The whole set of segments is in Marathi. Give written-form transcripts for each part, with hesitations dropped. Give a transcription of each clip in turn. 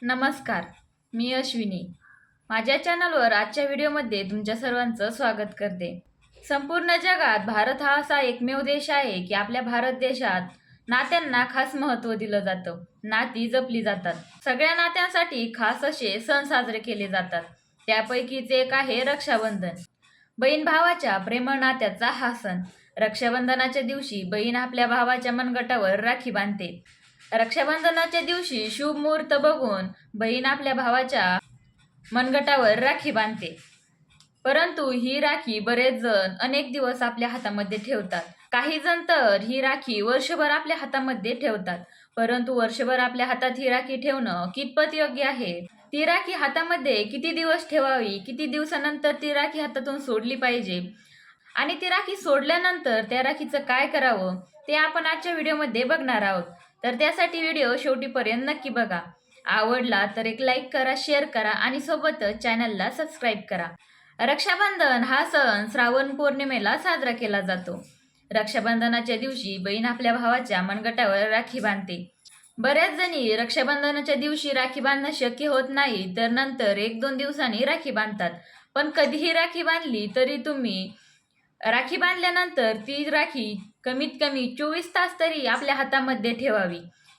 नमस्कार, मी अश्विनी. माझ्या चॅनलवर आजच्या व्हिडिओमध्ये तुमच्या सर्वांचं स्वागत करते. संपूर्ण जगात भारत हा असा एकमेव देश आहे की आपल्या भारत देशात नात्यांना खास महत्त्व दिलं जातं. नाती जपली जातात. सगळ्या नात्यांसाठी खास असे सण साजरे केले जातात. त्यापैकीच एक आहे रक्षाबंधन. बहीण भावाच्या प्रेमळ नात्याचा हा सण. रक्षाबंधनाच्या दिवशी बहीण आपल्या भावाच्या मनगटावर राखी बांधते. रक्षाबंधनाच्या दिवशी शुभ मुहूर्त बघून बहीण आपल्या भावाच्या मनगटावर राखी बांधते. परंतु ही राखी बरेच जण अनेक दिवस आपल्या हातामध्ये ठेवतात. काही जण तर ही राखी वर्षभर आपल्या हातामध्ये ठेवतात. परंतु वर्षभर आपल्या हातात ही राखी ठेवणं कितपत योग्य आहे? ती राखी हातामध्ये किती दिवस ठेवावी? किती दिवसानंतर ती राखी हातातून सोडली पाहिजे? आणि ती राखी सोडल्यानंतर त्या राखीचं काय करावं ते आपण आजच्या व्हिडिओमध्ये बघणार आहोत. तर त्यासाठी व्हिडिओ शेवटीपर्यंत नक्की बघा. आवडला तर एक लाईक करा, शेअर करा आणि सोबतच चॅनलला सबस्क्राईब करा. रक्षाबंधन हा सण श्रावण पौर्णिमेला साजरा केला जातो. रक्षाबंधनाच्या दिवशी बहीण आपल्या भावाच्या मनगटावर राखी बांधते. बऱ्याच जणी रक्षाबंधनाच्या दिवशी राखी बांधणं शक्य होत नाही तर नंतर 1-2 दिवसांनी राखी बांधतात. पण कधीही राखी बांधली तरी तुम्ही राखी बांधल्यानंतर ती राखी कमीत कमी 24 तास तरी आपल्या हातामध्ये ठेवावी.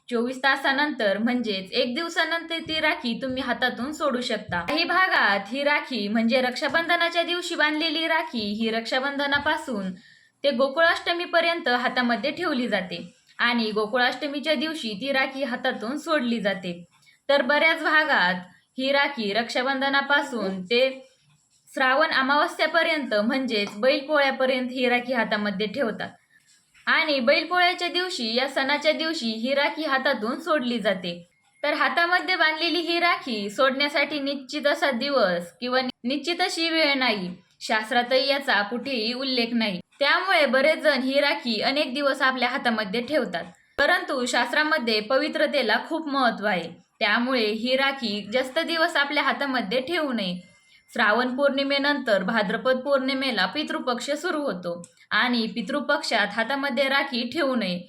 24 तासानंतर म्हणजेच 1 दिवसानंतर ती राखी तुम्ही हातातून सोडू शकता. काही भागात ही राखी म्हणजे रक्षाबंधनाच्या दिवशी बांधलेली राखी ही रक्षाबंधनापासून ते गोकुळाष्टमीपर्यंत हातामध्ये ठेवली जाते आणि गोकुळाष्टमीच्या दिवशी ती राखी हातातून सोडली जाते. तर बऱ्याच भागात ही राखी रक्षाबंधनापासून ते श्रावण अमावस्यापर्यंत म्हणजेच बैलपोळ्यापर्यंत ही राखी हातामध्ये ठेवतात आणि बैलपोळ्याच्या दिवशी या सणाच्या दिवशी ही राखी हातातून सोडली जाते. तर हातामध्ये बांधलेली ही राखी सोडण्यासाठी निश्चित असा दिवस किंवा निश्चित अशी वेळ नाही. शास्त्रातही याचा कुठेही उल्लेख नाही. त्यामुळे बरेच जण ही राखी अनेक दिवस आपल्या हातामध्ये ठेवतात. परंतु शास्त्रामध्ये पवित्रतेला खूप महत्त्व आहे. त्यामुळे ही राखी जास्त दिवस आपल्या हातामध्ये ठेवू नये. श्रावण पौर्णिमेनंतर भाद्रपद पौर्णिमेला पितृपक्ष सुरू होतो आणि पितृपक्षात हातामध्ये राखी ठेवू नये.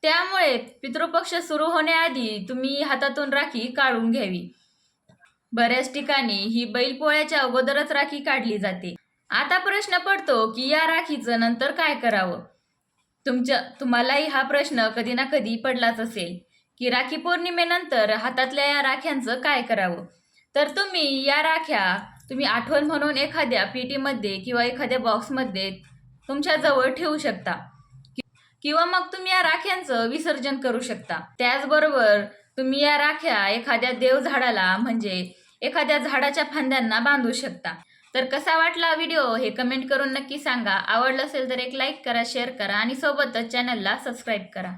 त्यामुळे पितृपक्ष सुरू होण्याआधी तुम्ही हातातून राखी काढून घ्यावी. बऱ्याच ठिकाणी ही बैलपोळ्याच्या अगोदरच राखी काढली जाते. आता प्रश्न पडतो की या राखीचं नंतर काय करावं? तुम्हालाही हा प्रश्न कधी ना कधी पडलाच असेल की राखी पौर्णिमेनंतर हातातल्या या राख्यांचं काय करावं? तर तुम्ही या राख्या आठवण म्हणून एखाद्या पेटीमध्ये किंवा एखाद्या बॉक्समध्ये तुमच्या जवळ ठेवू शकता किंवा मग तुम्ही या राख्यांचं विसर्जन करू शकता. त्याचबरोबर तुम्ही या राख्या एखाद्या देवझाडाला म्हणजे एखाद्या झाडाच्या फांद्यांना बांधू शकता. तर कसा वाटला व्हिडिओ हे कमेंट करून नक्की सांगा. आवडलं असेल तर एक लाईक करा, शेअर करा आणि सोबतच चॅनलला सबस्क्राईब करा.